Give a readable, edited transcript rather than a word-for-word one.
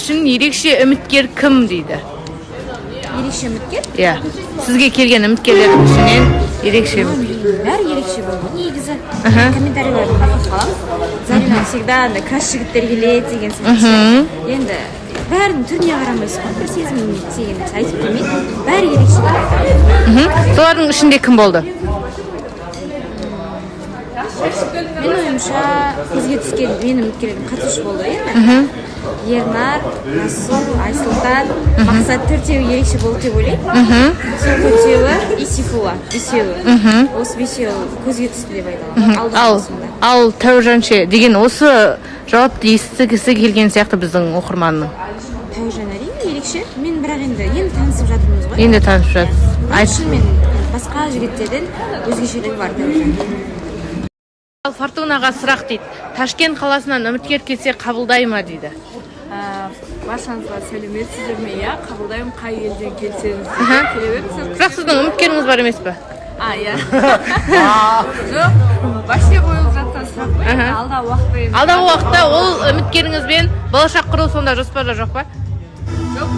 Үшін ерекше үміткер кім дейді? Ерекше үміткер? Иә. Сізге келген үміткерлердің ішінен ерекше үміткер. Бәрі ерекше болды. Негізі комментарийлерді қарап қалам. Зарина всегда краш жігіттер келеді деген сияқты. Енді бәрінің түріне қарамайсыз ғой. Бір сезім деген айтып келмейді. Бәрі ерекше деп айтамын. Солардың ішінде кім болды? Мен ойымша көзге түскен менің үміткерлерім қатысушы болды енді. Ернар, Расул, Айсұлтан, Мақсат төртеуі ерекше болды деп ойлаймын. Сол төртеуі и Сейфулла, бесеуі. Осы бесеуі көзге түсті деп айтамын. Ал Тәуіржан ше деген осы жауапты естігісі келген сияқты біздің оқырманның. Тәуіржан әрине ерекше. Мен бірақ енді танысып жатырмыз ғой. Енді танысып жатырсыз. Мен басқа жігіттерден өзгешелігі бар Тәуіржан. Ал Фортунаға сұрақ дейді. Ташкент қаласынан үміткер келсе қабылдай ма дейді. Баршаңызға сәлеметсіздер ме? Иә, қабылдаймын, қай елден келсеңіз келе беріңіздер. Бірақ сіздің үміткеріңіз бар емес пе? Иә. Жоқ, вообще қойылып жатқан сұрақ қой. Алдағы уақытта ол үміткеріңізбен болашақ құру сонда жоспарда жоқ па? Жоқ.